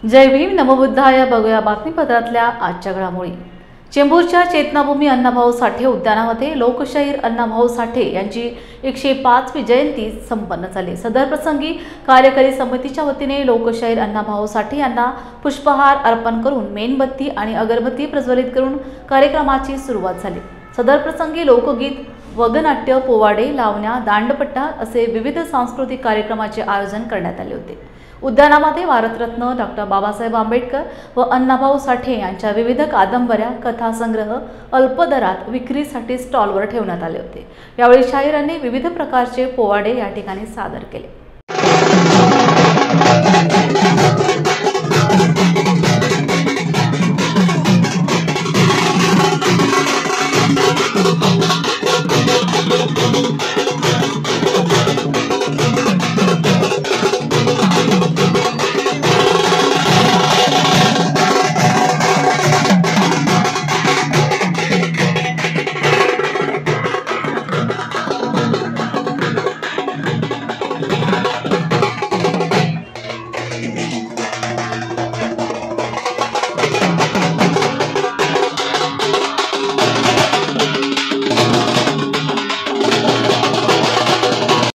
जय भीम नमोबुद्धाय। बघूया बातमीपत्रातल्या आजच्या घडामोडी। चेंबूरच्या चेतनाभूमी अण्णाभाऊ साठे उद्यानामध्ये लोकशाहीर अण्णाभाऊ साठे यांची 105वी जयंती संपन्न झाली। सदर प्रसंगी कार्यकारी समितीच्या वतीने लोकशाहीर अण्णाभाऊ साठे यांना पुष्पहार अर्पण करून मेणबत्ती आणि अगरबत्ती प्रज्वलित करून कार्यक्रमाची सुरुवात झाली। सदर प्रसंगी लोकगीत, वगनाट्य, पोवाडे, लावण्या, दांडपट्टा असे विविध सांस्कृतिक कार्यक्रमाचे आयोजन करण्यात आले होते। उद्यानामध्ये भारतरत्न डॉक्टर बाबासाहेब आंबेडकर व अण्णाभाऊ साठे यांच्या विविध कादंबऱ्या, कथासंग्रह अल्प दरात विक्रीसाठी स्टॉलवर ठेवण्यात आले होते। यावेळी शाहिरांनी विविध प्रकारचे पोवाडे या ठिकाणी सादर केले।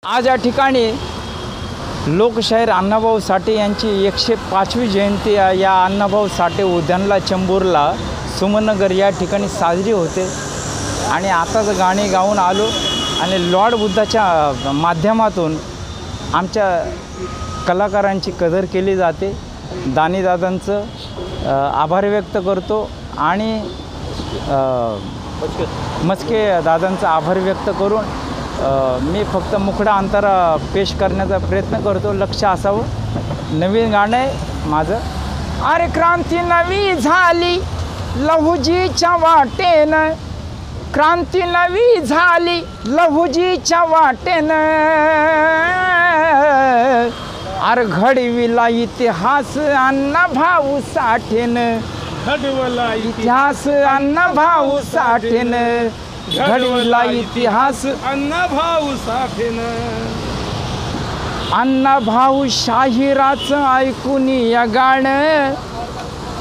आज या ठिकाणी लोकशाहीर अण्णाभाऊ साठे यांची 105वी जयंती या अण्णाभाऊ साठे उद्यानला चेंबूरला सुमननगर या ठिकाणी साजरी होते। आणि आताच गाणी गाऊन आलो आणि लॉर्ड बुद्धाच्या माध्यमातून आमच्या कलाकारांची कदर केली जाते। दानीदादांचं आभार व्यक्त करतो आणि मस्के दादांचा आभार व्यक्त करून मी फक्त मुखडा अंतरा पेश करण्याचा प्रयत्न करतो। लक्ष असावं। नवीन गाणं आहे माझं। अरे क्रांती नवी झाली लहुजीच्या वाटेनं, क्रांती नवी झाली लहुजीच्या वाटेनं, अरे घडविला इतिहास अण्णाभाऊ साठेनं, घडवला इतिहास अण्णाभाऊ साठेनं, घडविला इतिहास अण्णाभाऊ साठेनं। अण्णाभाऊ शाहिराचं ऐकून या गाणं,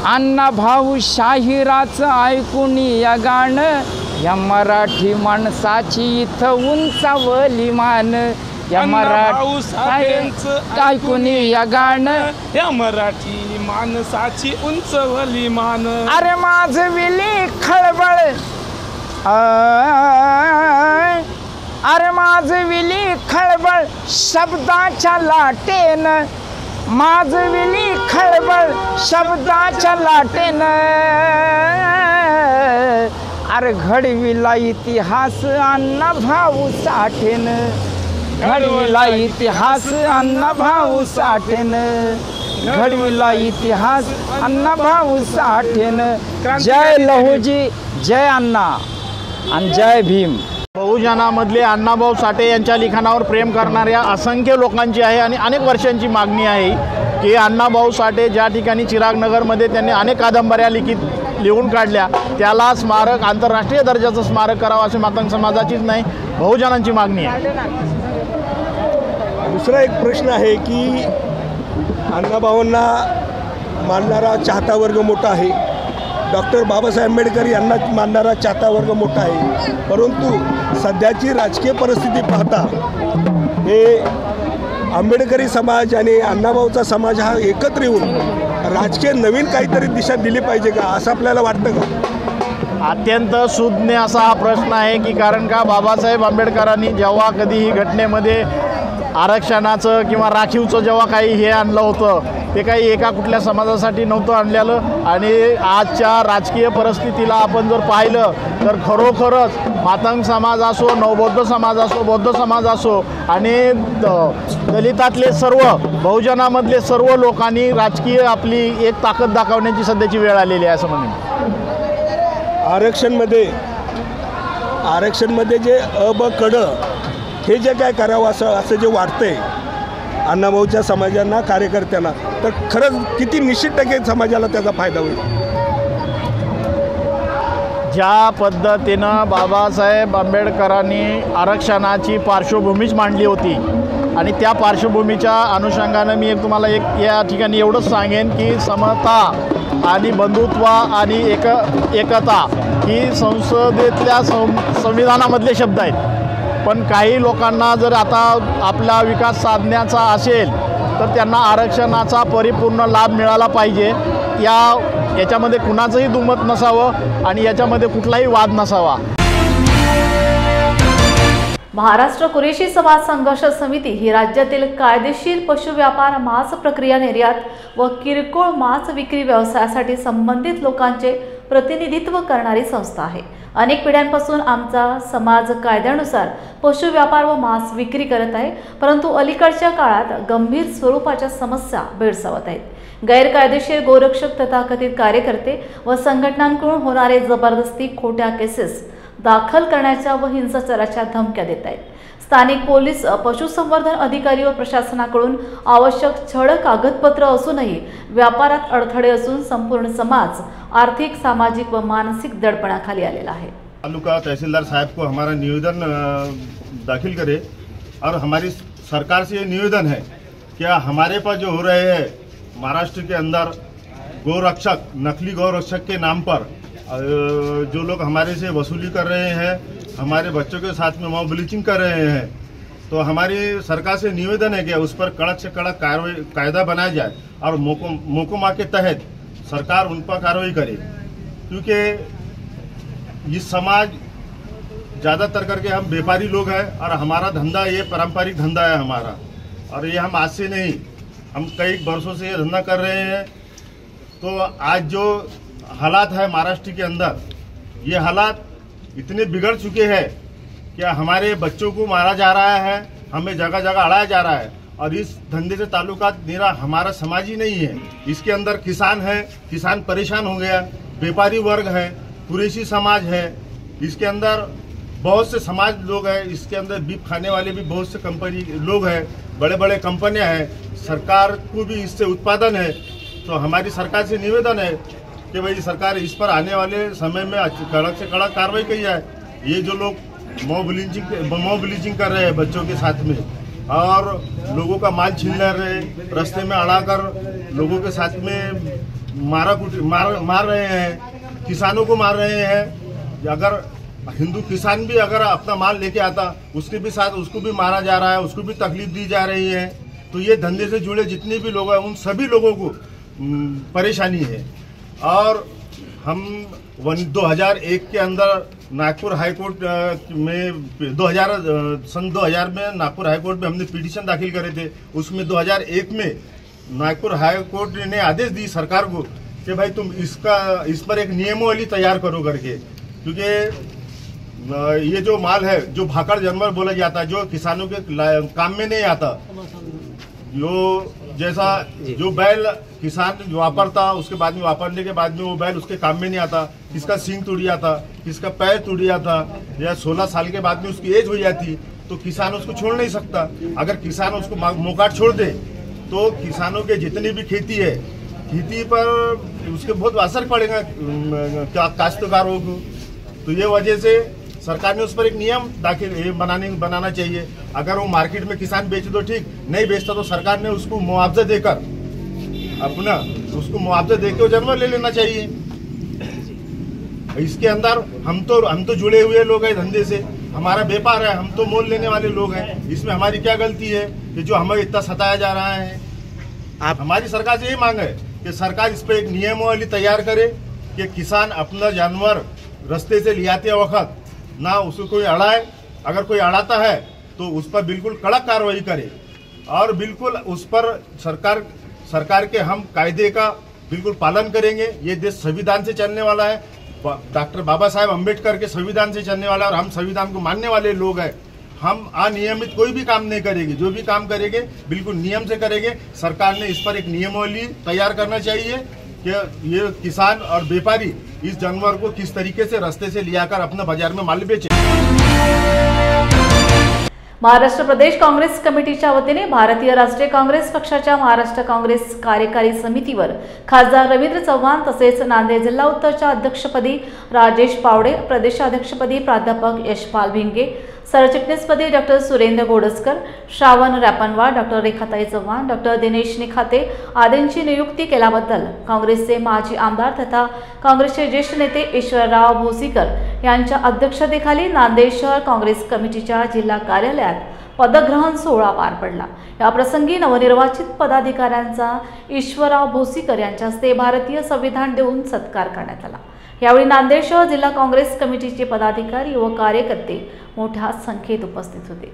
अण्णाभाऊ शाहिराचं ऐकून या गाणं, या मराठी माणसाची इथं उंचावली मान, या मराठी साठेंचं ऐकून या गाणं, या मराठी माणसाची उंचवली मान। अरे माझं विली खळबळ, अरे माझविली खळबळ शब्दाच्या लाटेनं, माझविली खळबळ शब्दाच्या लाटेनं, अरे घडविला इतिहास अण्णाभाऊ साठेनं, घडविला इतिहास अण्णाभाऊ साठेनं, घडविला इतिहास अण्णाभाऊ साठेनं। जय लहुजी, जय अण्णा आणि जय भीम। बहुजनामधले अण्णाभाऊ साठे यांच्या लिखाणावर प्रेम करणाऱ्या असंख्य लोकांची आहे आणि अनेक वर्षांची मागणी आहे की अण्णाभाऊ साठे ज्या ठिकाणी चिरागनगरमध्ये त्यांनी अनेक कादंबऱ्या लिहून काढल्या, त्याला स्मारक, आंतरराष्ट्रीय दर्जाचं स्मारक करावं अशी मातंग समाजाचीच नाही, बहुजनांची मागणी आहे। दुसरा एक प्रश्न आहे की अण्णाभाऊंना मानणारा चाहता वर्ग मोठा आहे, डॉक्टर बाबासाहेब आंबेडकर यांना मानणारा चाहता वर्ग मोठा आहे, परंतु सध्याची राजकीय परिस्थिती पाहता हे आंबेडकरी समाज आणि अण्णाभाऊचा समाज हा एकत्र येऊन राजकीय नवीन काहीतरी दिशा दिली पाहिजे का, असं आपल्याला वाटतं का? अत्यंत सुज्ञ असा हा प्रश्न आहे की कारण का बाबासाहेब आंबेडकरांनी जेव्हा कधीही घटनेमध्ये आरक्षणाचं किंवा राखीवचं जेव्हा काही हे आणलं होतं, ते काही एका कुठल्या समाजासाठी नव्हतं आणलेलं। आणि आजच्या राजकीय परिस्थितीला आपण जर पाहिलं तर खरोखरच मातंग समाज असो, नवबौद्ध समाज असो, बौद्ध समाज असो आणि दलितातले सर्व, बहुजनामधले सर्व लोकांनी राजकीय आपली एक ताकद दाखवण्याची सध्याची वेळ आलेली आहे असं म्हणेन। आरक्षणमध्ये जे ब कड हे जे काय करावं असं जे वाटतंय अण्णाभाऊच्या समाजांना, कार्यकर्त्यांना, तर खरंच किती निश्चित टक्के समाजाला त्याचा फायदा होईल? ज्या पद्धतीनं बाबासाहेब आंबेडकरांनी आरक्षणाची पार्श्वभूमीच मांडली होती आणि त्या पार्श्वभूमीच्या अनुषंगानं मी तुम्हाला या ठिकाणी एवढंच सांगेन की समता आणि बंधुत्व आणि एकता ही संसदेतल्या संविधानामधले शब्द आहेत, पण काही लोकांना जर आता आपला विकास साधण्याचा असेल तर त्यांना आरक्षणाचा परिपूर्ण लाभ मिळाला पाहिजे। याच्यामध्ये कुणाचंही दुमत नसावं आणि याच्यामध्ये कुठलाही वाद नसावा। महाराष्ट्र कुरेशी समाज संघर्ष समिती ही राज्यातील कायदेशीर पशु व्यापार, मांस प्रक्रिया, निर्यात व किरकोळ मांस विक्री व्यवसायासाठी संबंधित लोकांचे प्रतिनिधित्व करणारी संस्था आहे। अनेक पिढ्यांपासून आमचा समाज कायद्यानुसार पशु व्यापार व मांस विक्री करत आहे, परंतु अलीकडच्या काळात गंभीर स्वरूपाच्या समस्या भेडसावत आहेत। गैरकायदेशीर गोरक्षक, तथाकथित कार्यकर्ते व संघटनांकडून होणारे जबरदस्ती, खोट्या केसेस दाखल करण्याच्या व हिंसाचाराच्या धमक्या देत आहेत। स्थानिक पोलीस, पशुसंवर्धन अधिकारी व प्रशासनाकडून आवश्यक छळ कागदपत्र असूनही व्यापारात अडथळे असून संपूर्ण समाज आर्थिक, सामाजिक व मानसिक दडपणाखाली आलेला आहे। तालुका तहसीलदार साहब को हमारा निवेदन दाखिल करे और हमारी सरकार से ये निवेदन है कि हमारे पास जो हो रहे हैं महाराष्ट्र के अंदर गौरक्षक, नकली गौरक्षक के नाम पर जो लोग हमारे से वसूली कर रहे हैं, हमारे बच्चों के साथ में मॉब ब्लीचिंग कर रहे हैं, तो हमारी सरकार से निवेदन है कि उस पर कड़क से कड़क कायदा बनाया जाए और मोकोमा के तहत सरकार उन पर कार्रवाई करे, क्योंकि ये समाज ज़्यादातर करके हम व्यापारी लोग हैं और हमारा धंधा ये पारंपरिक धंधा है हमारा, और ये हम आज से नहीं, हम कई वर्षों से ये धंधा कर रहे हैं। तो आज जो हालात है महाराष्ट्र के अंदर, ये हालात इतने बिगड़ चुके हैं कि हमारे बच्चों को मारा जा रहा है, हमें जगह जगह अड़ाया जा रहा है, और इस धंधे से ताल्लुकात मेरा हमारा समाज ही नहीं है। इसके अंदर किसान है, किसान परेशान हो गया, व्यापारी वर्ग है, कुरेशी समाज है, इसके अंदर बहुत से समाज लोग हैं, इसके अंदर बीफ खाने वाले भी बहुत से कंपनी लोग हैं, बड़े बड़े कंपनियां हैं, सरकार को भी इससे उत्पादन है। तो हमारी सरकार से निवेदन है कि भाई सरकार इस पर आने वाले समय में कड़क से कड़क कार्रवाई की जाए। ये जो लोग मॉब ब्लीचिंग कर रहे हैं बच्चों के साथ में और लोगों का माल छीन ले रहे, रास्ते में अड़ाकर लोगों के साथ में मार रहे हैं, किसानों को मार रहे हैं। अगर हिंदू किसान भी अगर अपना माल लेके आता उसके भी साथ उसको भी मारा जा रहा है, उसको भी तकलीफ दी जा रही है। तो ये धंधे से जुड़े जितने भी लोग हैं उन सभी लोगों को परेशानी है। और हम 2001 के अंदर नागपुर हाईकोर्ट में सन 2000 में नागपुर हाईकोर्ट में हमने पिटीशन दाखिल करे थे। उसमें 2001 में नागपुर हाईकोर्ट ने आदेश दी सरकार को कि भाई तुम इस पर एक नियमावली तैयार करो करके, क्योंकि ये जो माल है, जो भाकड़ जानवर बोला जाता है, जो किसानों के काम में नहीं आता, जैसा जो बैल किसान वापरता उसके बाद में वापरने के बाद में वो बैल उसके काम में नहीं आता, किसका सींग टूट जाता, किसका पैर टूट जाता, या 16 साल के बाद में उसकी एज हो जाती, तो किसान उसको छोड़ नहीं सकता। अगर किसान उसको मोकाट छोड़ दे तो किसानों के जितनी भी खेती है, खेती पर उसके बहुत असर पड़ेगा काश्तकारों को। तो ये वजह से सरकार ने उस पर एक नियम बनाना चाहिए। अगर वो मार्केट में किसान बेचे तो ठीक, नहीं बेचता तो सरकार ने उसको मुआवजा देकर मुआवजा देकर जानवर ले लेना चाहिए। इसके अंदर हम तो जुड़े हुए लोग हैं धंधे से, हमारा व्यापार है, हम तो मोल लेने वाले लोग हैं। इसमें हमारी क्या गलती है कि जो हमें इतना सताया जा रहा है? हमारी सरकार से यही मांग है कि सरकार इस पर एक नियमावली तैयार करे कि किसान अपना जानवर रास्ते से ले आते वक्त ना उसको कोई अड़ाए, अगर कोई अड़ाता है तो उस पर बिल्कुल कड़क कार्रवाई करे, और बिल्कुल उस पर सरकार के हम कायदे का बिल्कुल पालन करेंगे। ये देश संविधान से चलने वाला है, डॉक्टर बाबा साहेब अम्बेडकर के संविधान से चलने वाला है, और हम संविधान को मानने वाले लोग हैं। हम अनियमित कोई भी काम नहीं करेंगे, जो भी काम करेंगे बिल्कुल नियम से करेंगे। सरकार ने इस पर एक नियमावली तैयार करना चाहिए कि ये किसान और व्यापारी इस जानवर को किस तरीके से रास्ते से लियाकर अपने बाजार में माल बेचे। महाराष्ट्र प्रदेश काँग्रेस कमिटीच्या वतीने भारतीय राष्ट्रीय काँग्रेस पक्षाच्या महाराष्ट्र काँग्रेस कार्यकारी समितीवर खासदार रवींद्र चव्हाण तसेच नांदेड जिल्हा उत्तरच्या अध्यक्षपदी राजेश पावडे, प्रदेशाध्यक्षपदी प्राध्यापक यशपाल भिंगे, सरचिटणीसपदी doctor Surendra Godaskar, Shravan Rapanwar, doctor Rekhatai Chavan, doctor Dinesh Nikhate आदींची नियुक्ती केल्याबद्दल काँग्रेसचे माजी आमदार तथा काँग्रेसचे ज्येष्ठ नेते ईश्वरराव भोसीकर यांच्या अध्यक्षतेखाली नांदेड शहर काँग्रेस कमिटीच्या जिल्हा कार्यालयात पदग्रहण सोहळा पार पडला। या प्रसंगी नवनिर्वाचित पदाधिकाऱ्यांचा ईश्वरराव भोसीकर यांच्या हस्ते भारतीय संविधान देऊन सत्कार करण्यात आला। यावेळी नांदेड शहर जिल्हा काँग्रेस कमिटीचे पदाधिकारी व कार्यकर्ते मोठ्या संख्येत उपस्थित होते।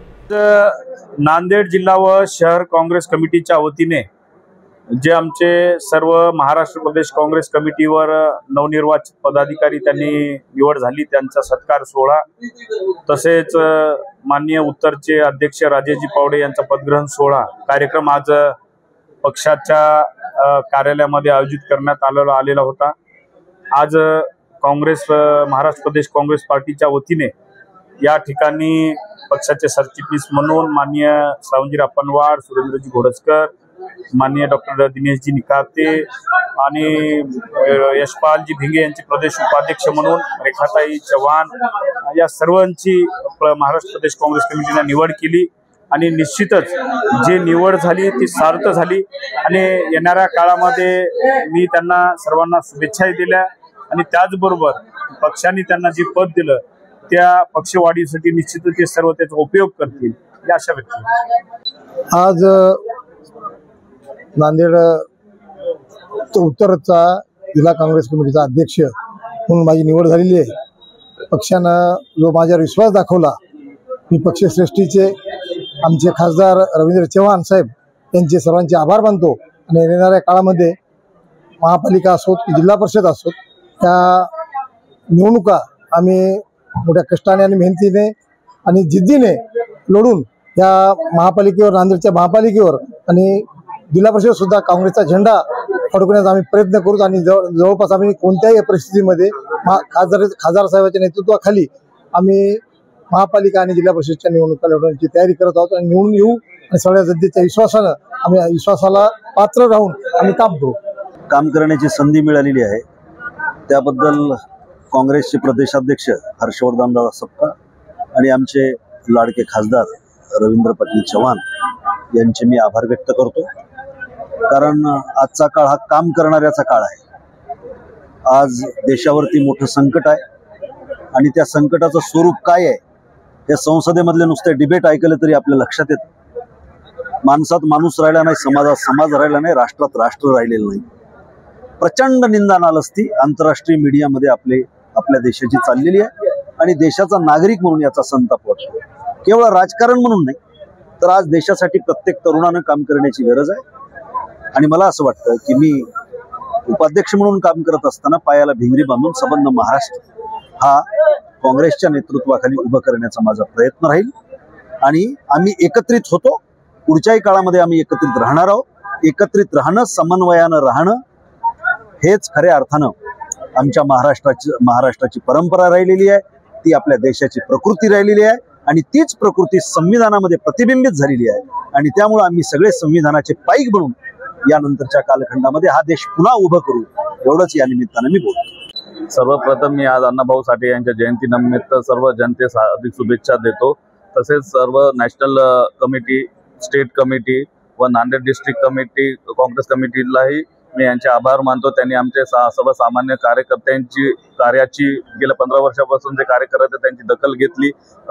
नांदेड जिल्हा व शहर काँग्रेस कमिटीच्या वतीने जे आमचे सर्व महाराष्ट्र प्रदेश काँग्रेस कमिटीवर नवनिर्वाचित पदाधिकारी त्यांनी निवड झाली त्यांचा सत्कार सोहळा, तसेच माननीय उत्तरचे अध्यक्ष राजेजी पावडे यांचा पदग्रहण सोहळा कार्यक्रम आज पक्षाच्या कार्यालयामध्ये आयोजित करण्यात आलेला होता। आज काँग्रेस महाराष्ट्र प्रदेश काँग्रेस पार्टीच्या वतीने या ठिकाणी पक्षाचे सरचिटणीस म्हणून माननीय श्रावणजी पनवार, सुरेंद्रजी घोडसकर, माननीय डॉक्टर दिनेशजी निखाते आणि यशपालजी भिंगे यांचे प्रदेश उपाध्यक्ष म्हणून रेखाताई चव्हाण या सर्वांची महाराष्ट्र प्रदेश काँग्रेस कमिटीने निवड केली आणि निश्चितच जी निवड झाली ती सार्थ झाली आणि येणाऱ्या काळामध्ये मी त्यांना सर्वांना शुभेच्छाही दिल्या आणि त्याचबरोबर पक्षाने त्यांना जे पद दिलं त्या पक्षवाढीसाठी निश्चितच ते सर्व त्याचा उपयोग करतील या आशा व्यक्त करतो। आज नांदेड उत्तरचा जिल्हा काँग्रेस कमिटीचा अध्यक्ष म्हणून माझी निवड झालेली आहे। पक्षानं जो माझ्यावर विश्वास दाखवला, मी पक्षश्रेष्ठीचे आमचे खासदार रवींद्र चव्हाण साहेब यांचे सर्वांचे आभार मानतो आणि येणाऱ्या काळामध्ये महापालिका असोत की जिल्हा परिषद असोत त्या निवडणुका आम्ही मोठ्या कष्टाने आणि मेहनतीने आणि जिद्दीने लढून या महापालिकेवर, नांदेडच्या महापालिकेवर आणि जिल्हा परिषद सुद्धा काँग्रेसचा झेंडा फडकवण्याचा आम्ही प्रयत्न करू आणि जवळपास आम्ही कोणत्याही परिस्थितीमध्ये खासदार साहेबांच्या नेतृत्वाखाली आम्ही महापालिका आणि जिल्हा परिषदच्या निवडणुका लढवण्याची तयारी करत आहोत आणि निवडून येऊ आणि सगळ्या जनतेच्या विश्वासानं आम्ही विश्वासाला पात्र राहून आम्ही काम करू। काम करण्याची संधी मिळालेली आहे त्याबद्दल काँग्रेसचे प्रदेशाध्यक्ष हर्षवर्धनदादा सपकाळ आणि आमचे लाडके खासदार रवींद्र पाटील चव्हाण यांचे मी आभार व्यक्त करतो, कारण आजचा काळ हा काम करणाऱ्याचा काळ आहे। आज देशावरती मोठं संकट आहे आणि त्या संकटाचं स्वरूप काय आहे हे संसदेमधले नुसते डिबेट ऐकले तरी आपल्या लक्षात येतं। माणसात माणूस राहिला नाही, समाजात समाज राहिला नाही, राष्ट्रात राष्ट्र राहिलेलं नाही। प्रचंड निंदा नालस्ती आंतरराष्ट्रीय मीडियामध्ये आपल्या देशाची चाललेली आहे आणि देशाचा नागरिक म्हणून याचा संताप वाटतो। केवळ राजकारण म्हणून नाही तर आज देशासाठी प्रत्येक तरुणानं काम करण्याची गरज आहे आणि मला असं वाटतं की मी उपाध्यक्ष म्हणून काम करत असताना पायाला भिंगरी बांधून संबंध महाराष्ट्र हा काँग्रेसच्या नेतृत्वाखाली उभं करण्याचा माझा प्रयत्न राहील आणि आम्ही एकत्रित होतो। पुढच्याही काळामध्ये आम्ही एकत्रित राहणार आहोत। एकत्रित राहणं, समन्वयानं राहणं हेच खऱ्या अर्थानं आमच्या महाराष्ट्राची परंपरा राहिलेली आहे, ती आपल्या देशाची प्रकृती राहिलेली आहे आणि तीच प्रकृती संविधानामध्ये प्रतिबिंबित झालेली आहे आणि त्यामुळे आम्ही सगळे संविधानाचे पाईक बनून यानंतरच्या कालखंडामध्ये हा देश पुन्हा उभं करू, एवढंच या निमित्तानं मी बोलतो। सर्वप्रथम मी आज अण्णाभाऊ साठे यांच्या जयंतीनिमित्त सर्व जनतेस हार्दिक शुभेच्छा देतो। तसेच सर्व नॅशनल कमिटी, स्टेट कमिटी व नांदेड डिस्ट्रिक्ट कमिटी, काँग्रेस कमिटीलाही मी यांचे आभार मानतो। त्यांनी आमचे सर्वसामान्य कार्यकर्त्यांची कार्याची गेल्या 15 वर्षापासून जे कार्य करत आहेत त्यांची दखल घेतली।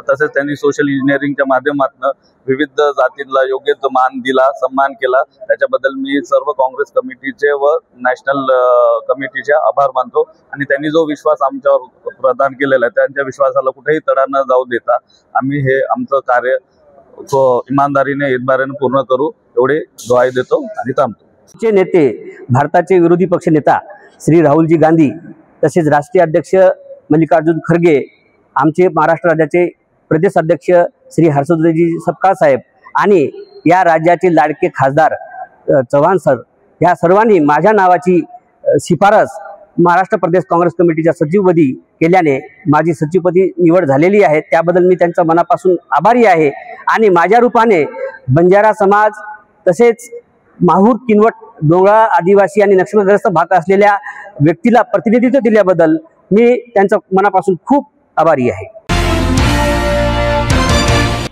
तसेच त्यांनी सोशल इंजिनिअरिंगच्या माध्यमातून विविध जातींना योग्य मान दिला, सन्मान केला, त्याच्याबद्दल मी सर्व काँग्रेस कमिटीचे व नॅशनल कमिटीचे आभार मानतो आणि त्यांनी जो विश्वास आमच्यावर प्रदान केलेला आहे त्यांच्या विश्वासाला कुठेही तडा न जाऊ देता आम्ही हे आमचं कार्य इमानदारीने, इतबारीने पूर्ण करू एवढे ग्वाही देतो आणि थांबतो। चे नेते भारताचे विरोधी पक्ष नेता श्री राहुलजी गांधी, तसेच राष्ट्रीय अध्यक्ष मल्लिकार्जुन खरगे, आमचे महाराष्ट्र राज्याचे प्रदेश अध्यक्ष श्री हर्षवर्धनजी सपकाळ साहेब आणि या राज्याचे लाडके खासदार चव्हाण सर या सर्वांनी माझ्या नावाची शिफारस महाराष्ट्र प्रदेश काँग्रेस कमिटीच्या सचिवपदी केल्याने माझी सचिवपदी निवड झालेली आहे। त्याबद्दल मी त्यांचा मनापासून आभारी आहे आणि माझ्या रूपाने बंजारा समाज तसेच माहूर, किनवट, डोंगरा आदिवासी आणि नक्षलग्रस्त भाग असलेल्या व्यक्तीला प्रतिनिधित्व दिल्याबद्दल मी त्यांचा मनापासून खूप आभारी आहे।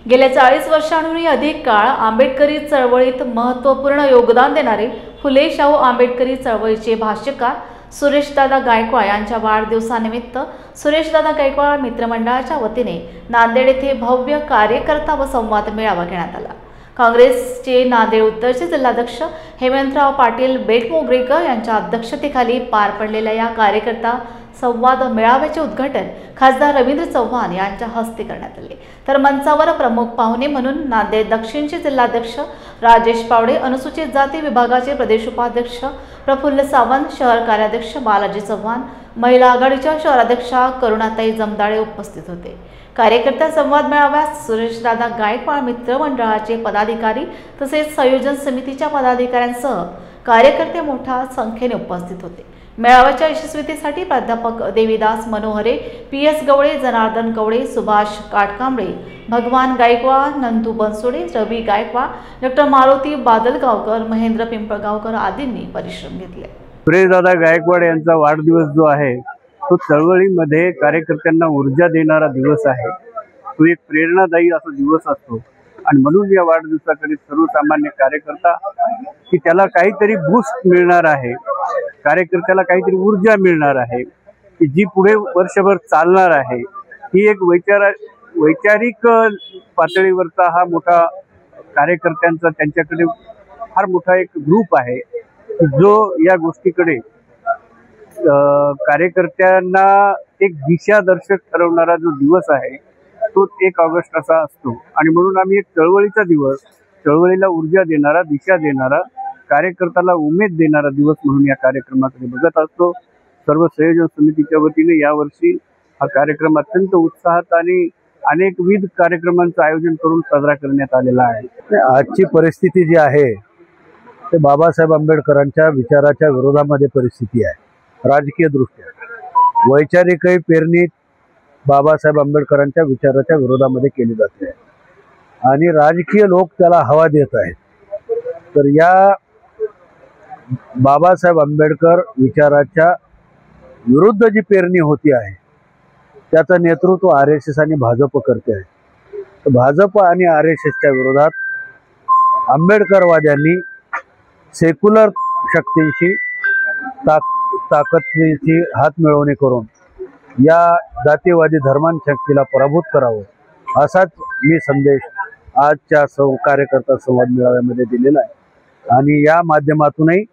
गेल्या 40 वर्षांहूनही अधिक काळ आंबेडकरी चळवळीत महत्त्वपूर्ण योगदान देणारे फुले शाहू आंबेडकरी चळवळीचे भाष्यकार सुरेशदादा गायकवाड यांच्या वाढदिवसानिमित्त सुरेशदादा गायकवाड मित्रमंडळाच्या वतीने नांदेड येथे भव्य कार्यकर्ता व संवाद मेळावा घेण्यात आला। काँग्रेसचे नांदेड उत्तरचे जिल्हाध्यक्ष हेमंतराव पाटील बेटमोगरेकर यांच्या अध्यक्षतेखाली पार पडलेल्या या कार्यकर्ता संवाद मेळाव्याचे उद्घाटन खासदार रवींद्र चव्हाण यांच्या हस्ते करण्यात आले। तर मंचावर प्रमुख पाहुणे म्हणून नांदेड दक्षिणचे जिल्हाध्यक्ष राजेश पावडे, अनुसूचित जाती विभागाचे प्रदेश उपाध्यक्ष प्रफुल्ल सावंत, शहर कार्याध्यक्ष बालाजी चव्हाण, महिला आघाडीच्या शहराध्यक्षा करुणाताई जमदाळे उपस्थित होते। कार्यकर्ता संवाद मेळाव्यात सुरेशदादा गायकवाड मित्र मंडळाचे पदाधिकारी तसेच संयोजन समितीच्या पदाधिकाऱ्यांसह कार्यकर्ते मोठ्या संख्येने उपस्थित होते। मेळाव्याच्या यशस्वीतेसाठी प्राध्यापक देवीदास मनोहरे, PS गवळे, जनार्दन गवळे, सुभाष काटकांबळे, भगवान गायकवाड, नंदू बनसोडे, रवी गायकवाड, डॉ. मारुती बादलगावकर, महेंद्र पिंपळगावकर आदींनी परिश्रम घेतले। सुरेशदादा गायकवाड यांचा वाढदिवस जो आहे तो चळवळीमध्ये कार्यकर्त्यांना ऊर्जा देणारा दिवस आहे। तो एक प्रेरणादायी असा दिवस असतो आणि म्हणून या वाढदिवसाकडे सर्वसामान्य कार्यकर्ता की त्याला काहीतरी बूस्ट मिळणार आहे, कार्यकर्त्याला काहीतरी ऊर्जा मिळणार आहे की जी पुढे वर्षभर चालणार आहे। ही एक वैचारिक पातळीवरचा हा मोठा कार्यकर्त्यांचा त्यांच्याकडे फार मोठा एक ग्रुप आहे जो या गोष्टीकडे कार्यकर्त्यांना एक दिशादर्शक ठरवणारा जो दिवस आहे तो 1 ऑगस्ट असा असतो आणि म्हणून आम्ही एक चळवळीचा दिवस, चळवळीला ऊर्जा देणारा, दिशा देणारा, कार्यकर्त्याला उमेद देणारा दिवस म्हणून या कार्यक्रमाकडे बघत असतो। सर्व संयोजन समितीच्या वतीने यावर्षी हा कार्यक्रम अत्यंत उत्साहात आणि अनेकविध कार्यक्रमांचं आयोजन करून साजरा करण्यात आलेला आहे। आजची परिस्थिती जी आहे ते बाबासाहेब आंबेडकरांच्या विचाराच्या विरोधामध्ये परिस्थिती आहे। राजकीय दृष्ट्या वैचारिकही पेरणी बाबासाहेब आंबेडकरांच्या विचाराच्या विरोधामध्ये केली जाते आणि राजकीय लोक त्याला हवा देत आहेत। तर या बाबासाहेब आंबेडकर विचाराच्या विरुद्ध जी पेरणी होती आहे त्याचं नेतृत्व RSS आणि भाजप करते आहे। तर भाजप आणि RSSच्या विरोधात आंबेडकरवाद्यांनी सेक्युलर शक्तींशी ताकदीची हात मिळवणी करून या जातीवादी धर्मांशक्तीला पराभूत करावं असाच मी संदेश आजच्या कार्यकर्ता संवाद मेळाव्यामध्ये दिलेला आहे आणि या माध्यमातूनही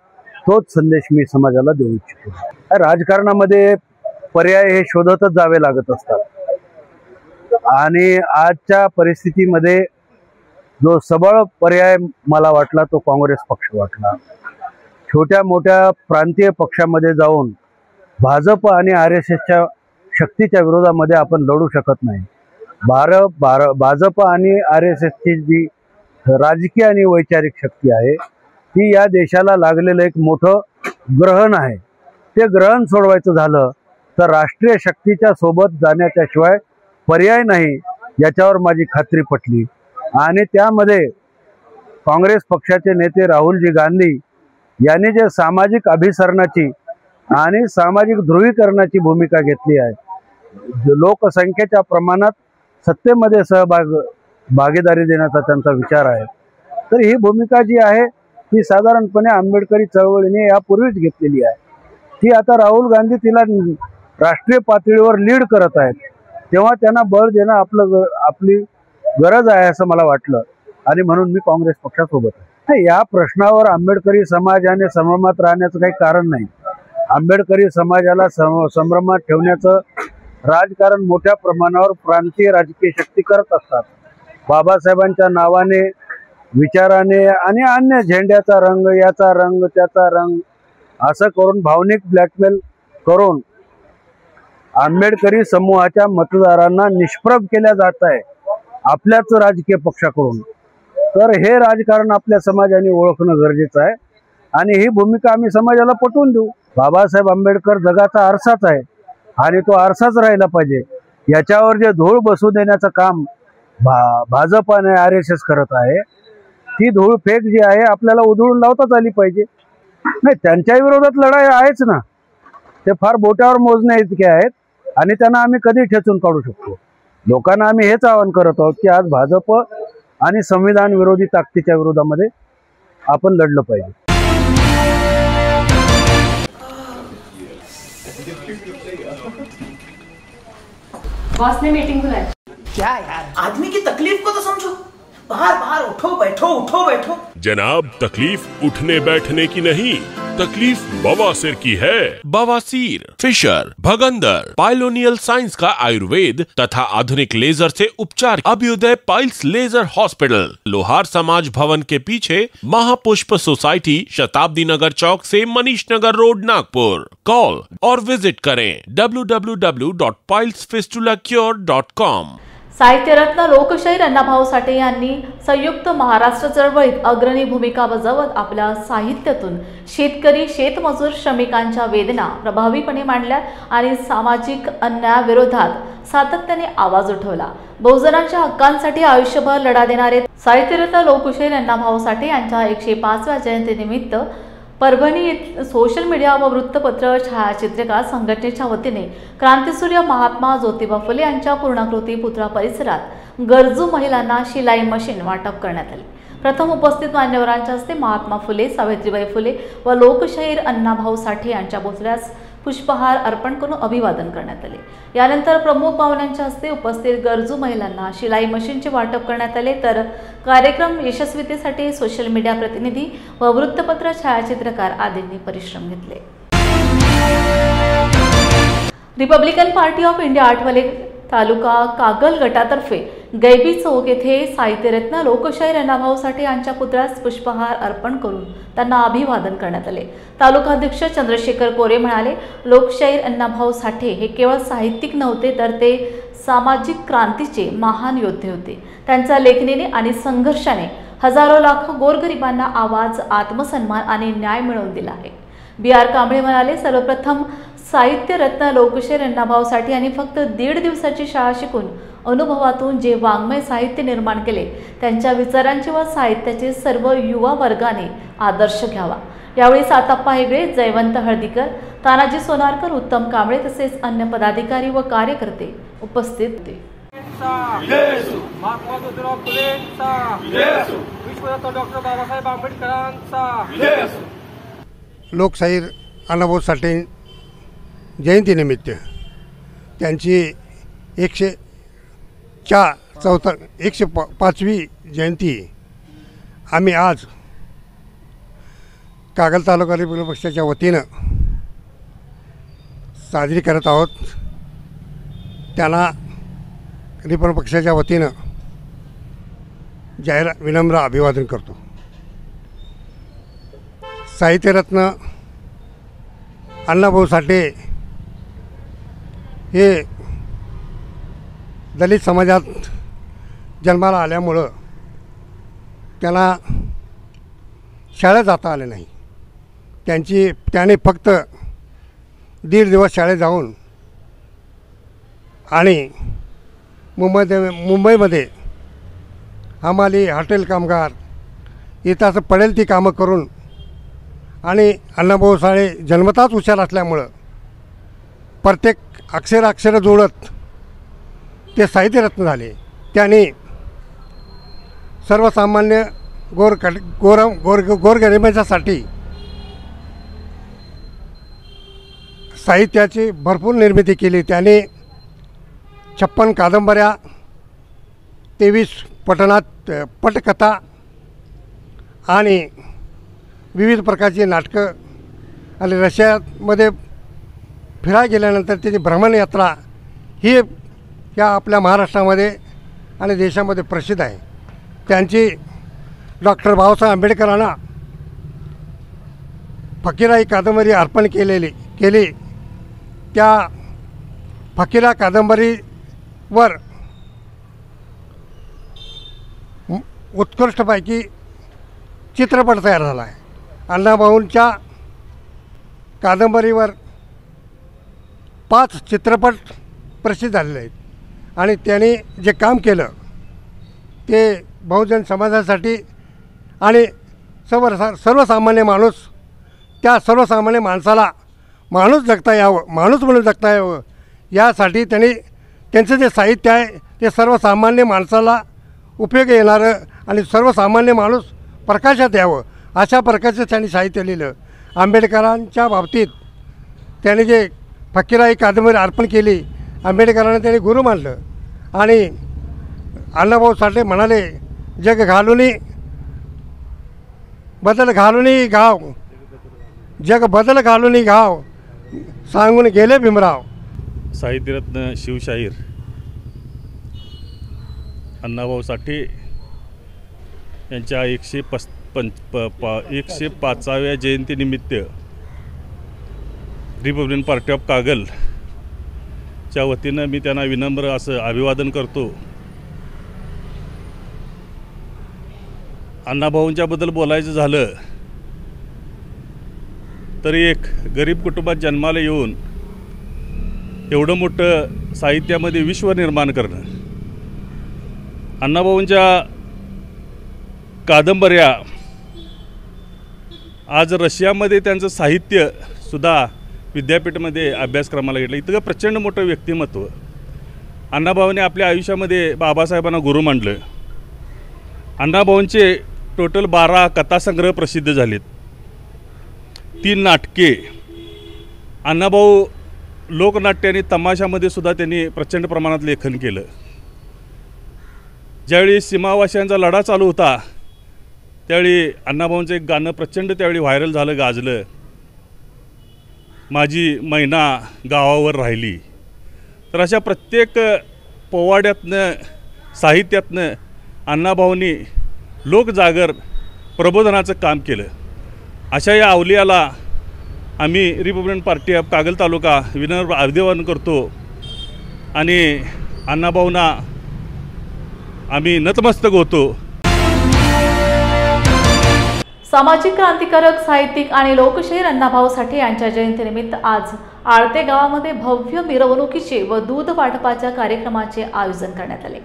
तोच संदेश मी समाजाला देऊ इच्छितो। राजकारणामध्ये पर्याय हे शोधतच जावे लागत असतात आणि आजच्या परिस्थितीमध्ये जो सबळ पर्याय मला वाटला तो काँग्रेस पक्ष वाटला। छोट्या मोठ्या प्रांतीय पक्षामध्ये जाऊन भाजप आणि RSSच्या शक्तीच्या विरोधामध्ये आपण लढू शकत नाही। भाजप आणि RSSची जी राजकीय आणि वैचारिक शक्ती आहे ती या देशाला लागलेलं एक मोठं ग्रहण आहे। ते ग्रहण सोडवायचं झालं तर राष्ट्रीय शक्तीच्या सोबत जाण्याच्या शिवाय पर्याय नाही याच्यावर माझी खात्री पटली आणि त्यामध्ये काँग्रेस पक्षाचे नेते राहुलजी गांधी यांनी जे सामाजिक अभिसरणाची आणि सामाजिक ध्रुवीकरणाची भूमिका घेतली आहे, लोकसंख्येच्या प्रमाणात सत्तेमध्ये भागीदारी देण्याचा त्यांचा विचार आहे, तर ही भूमिका जी आहे ती साधारणपणे आंबेडकरी चळवळीने यापूर्वीच घेतलेली आहे। ती आता राहुल गांधी तिला राष्ट्रीय पातळीवर लीड करत आहेत, तेव्हा त्यांना बळ देणं आपली गरज आहे असं मला वाटलं आणि म्हणून मी काँग्रेस पक्षासोबत आहे। या प्रश्नावर आंबेडकरी समाजाने संभ्रमात राहण्याचं काही कारण नाही। आंबेडकरी समाजाला संभ्रमात ठेवण्याचं राजकारण मोठ्या प्रमाणावर प्रांतीय राजकीय शक्ती करत असतात। बाबासाहेबांच्या नावाने, विचाराने आणि अन्य झेंड्याचा रंग, याचा रंग, त्याचा रंग असं करून भावनिक ब्लॅकमेल करून आंबेडकरी समूहाच्या मतदारांना निष्प्रभ केल्या जात आहे आपल्याच राजकीय पक्षाकडून। तर हे राजकारण आपल्या समाजाने ओळखणं गरजेचं आहे आणि ही भूमिका आम्ही समाजाला पटवून देऊ। बाबासाहेब आंबेडकर जगाचा आरसाच आहे आणि तो आरसाच राहिला पाहिजे। याच्यावर जे धूळ बसू देण्याचं काम भाजप आणि RSS करत आहे, ती धूळ फेक जी आहे आपल्याला उधळून लावताच आली पाहिजे। नाही, त्यांच्या विरोधात लढाई आहेच ना, ते फार बोटावर मोजण्या इतके आहेत आणि त्यांना आम्ही कधी ठेचून काढू शकतो। लोकांना आम्ही हेच आवाहन करत आहोत की आज भाजप आणि संविधान विरोधी ताकदीच्या विरोधामध्ये आपण लढलं पाहिजे. बॉस ने मीटिंग बुलाई. क्या यार, आदमी की तकलीफ को तो समझो. बाहर बाहर उठो बैठो. जनाब, तकलीफ उठने बैठने की नहीं, तकलीफ बवासीर की है. बवासीर, फिशर, भगंदर, पाइलोनियल साइंस का आयुर्वेद तथा आधुनिक लेजर से उपचार. अभ्युदय पाइल्स लेजर हॉस्पिटल, लोहार समाज भवन के पीछे, महापुष्प सोसाइटी, शताब्दी नगर चौक से मनीष नगर रोड, नागपुर. कॉल और विजिट करें www.pilesfistulacure.com. साहित्यरत्न लोकशाहीर अण्णाभाऊ साठे यांनी संयुक्त महाराष्ट्र चळवळीत अग्रणी भूमिका बजावत आपल्या साहित्यातून शेतकरी, शेतमजूर, श्रमिकांच्या वेदना प्रभावीपणे मांडल्या आणि सामाजिक अन्यायाविरोधात सातत्याने आवाज उठवला. बहुजनांच्या हक्कांसाठी आयुष्यभर लढा देणारे साहित्यरत्न लोकशाहीर अण्णाभाऊ साठे यांच्या 105व्या जयंतीनिमित्त परभणी येथील सोशल मीडिया व वृत्तपत्र छायाचित्रकार संघटनेच्या वतीने क्रांतीसूर्य महात्मा ज्योतिबा फुले यांच्या पूर्णाकृती पुतळा परिसरात गरजू महिलांना शिलाई मशीन वाटप करण्यात आले. प्रथम उपस्थित मान्यवरांच्या हस्ते महात्मा फुले, सावित्रीबाई फुले व लोकशाहीर अण्णाभाऊ साठे यांच्या पुतळ्यास पुष्पहार अर्पण करून अभिवादन करण्यात आले. यानंतर प्रमुख पाहुण्यांच्या हस्ते उपस्थित गरजू महिलांना शिलाई मशीनचे वाटप करण्यात आले. तर कार्यक्रम यशस्वीतेसाठी सोशल मीडिया प्रतिनिधी व वृत्तपत्र छायाचित्रकार आदींनी परिश्रम घेतले. Republican Party of India Athawale taluka Kagal गटातर्फे गैबी चौक येथे साहित्यरत्न लोकशाहीर अण्णाभाऊ साठे यांच्या पुतळ्यास पुष्पहार अर्पण करून त्यांना अभिवादन करण्यात आले. तालुकाध्यक्ष चंद्रशेखर कोरे म्हणाले, लोकशाहीर अण्णाभाऊ साठे हे केवळ साहित्यिक नव्हते, तर ते सामाजिक क्रांतीचे महान योद्धे होते. त्यांच्या लेखणीने आणि संघर्षाने हजारो लाखो गोरगरिबांना आवाज, आत्मसन्मान आणि न्याय मिळवून दिला आहे. बी.आर. कांबळे म्हणाले, सर्वप्रथम साहित्यरत्न लोकशाहीर अण्णाभाऊ साठे यांनी फक्त 1.5 दिवसाची शाळा शिकून अनुभवातून जे वाङ्मय साहित्य निर्माण केले, त्यांच्या विचारांचे व साहित्याचे सर्व युवा वर्गाने आदर्श घ्यावा. यावेळी साताप्पा हेगडे, जयवंत हळदीकर, तानाजी सोनारकर, उत्तम कांबळे तसेच अन्य पदाधिकारी व कार्यकर्ते उपस्थित होते. महात्मा ज्योतिराव फुलेंचा, विश्वरत्न डॉक्टर बाबासाहेब आंबेडकरांचा. लोकशाहीर अण्णाभाऊ साठे जयंतीनिमित्त त्यांची 105वी जयंती आम्ही आज कागल तालुका रिपब्लिकन पक्षाच्या वतीनं साजरी करत आहोत. त्यांना रिपब्लिकन पक्षाच्या वतीनं विनम्र अभिवादन करतो. साहित्यरत्न अण्णाभाऊ साठे हे दलित समाजात जन्माला आल्यामुळं त्यांना शाळेत जाता आले नाही. त्याने फक्त 1.5 दिवस शाळेत जाऊन आणि मुंबईमध्ये हमाली, हॉटेल कामगार इथं असं पडेल ती कामं करून आणि अण्णाभाऊ साठे जन्मताच हुशार असल्यामुळं प्रत्येक अक्षर जोडत ते साहित्यरत्न झाले. त्यांनी सर्वसामान्य गोरगरिबांच्यासाठी साहित्याची भरपूर निर्मिती केली. त्याने 56 कादंबऱ्या, 23 पटकथा आणि विविध प्रकारची नाटकं आणि रशियामध्ये फिरायला गेल्यानंतर त्याची भ्रमणयात्रा ही या आपल्या महाराष्ट्रामध्ये आणि देशामध्ये प्रसिद्ध आहे. त्यांची डॉक्टर बाबासाहेब आंबेडकरांना फकीरा ही कादंबरी अर्पण केली. त्या फकीरा कादंबरीवर उत्कृष्टपैकी चित्रपट तयार झाला आहे. अण्णाभाऊंच्या कादंबरीवर 5 चित्रपट प्रसिद्ध झालेले आहेत आणि त्यांनी जे काम केलं ते बहुजन समाजासाठी आणि सर्वसामान्य माणूस, त्या सर्वसामान्य माणसाला माणूस जगता यावं, माणूस म्हणून जगता यावं यासाठी त्यांचं जे साहित्य आहे ते सर्वसामान्य माणसाला उपयोग येणारं आणि सर्वसामान्य माणूस प्रकाशात यावं अशा प्रकारचं त्यांनी साहित्य लिहिलं. आंबेडकरांच्या बाबतीत त्याने जे फकीराई कादंबरी अर्पण केली, आंबेडकरांना त्याने गुरु मानलं. आणि अण्णाभाऊ साठे म्हणाले, जग घालूनी बदल घालूनी गाव, जग बदल घालूनी गाव, सांगून गेले भीमराव. साहित्यरत्न शिवशाहीर अण्णाभाऊ साठे यांच्या 105व्या जयंतीनिमित्त रिपब्लिकन पार्टी ऑफ कागलच्या वतीनं मी त्यांना विनम्र असं अभिवादन करतो. अण्णाभाऊंच्याबद्दल बोलायचं झालं तरी एक गरीब कुटुंबात जन्माला येऊन एवढं मोठं साहित्यामध्ये विश्व निर्माण करणं, अण्णाभाऊंच्या कादंबऱ्या आज रशियामध्ये त्यांचं साहित्यसुद्धा विद्यापीठामध्ये अभ्यासक्रमाला घेतलं. इतकं प्रचंड मोठं व्यक्तिमत्व. अण्णाभाऊंनी आपल्या आयुष्यामध्ये बाबासाहेबांना गुरु मानलं. अण्णाभाऊंचे टोटल 12 कथासंग्रह प्रसिद्ध झालेत, 3 नाटके. अण्णाभाऊ लोकनाट्य आणि तमाशामध्ये सुद्धा त्यांनी प्रचंड प्रमाणात लेखन केलं. ज्यावेळी सीमावासियांचा लढा चालू होता त्यावेळी अण्णाभाऊंचं एक गाणं प्रचंड त्यावेळी व्हायरल झालं, गाजलं, माझी मैना गावावर राहिली. तर अशा प्रत्येक पोवाड्यातनं साहित्यातनं अण्णाभाऊंनी लोकजागर प्रबोधनाचं काम केलं. अशा या अवलियाला आम्ही रिपब्लिकन पार्टी ऑफ कागल तालुका विनम्र अभिवादन करतो आणि अण्णाभाऊंना आम्ही नतमस्तक होतो. सामाजिक क्रांतिकारक, साहित्यिक आणि लोकशाहीर अण्णाभाऊ साठे यांच्या जयंतीनिमित्त आज आळते गावामध्ये भव्य मिरवणुकीचे व दूध वाटपाच्या कार्यक्रमाचे आयोजन करण्यात आले.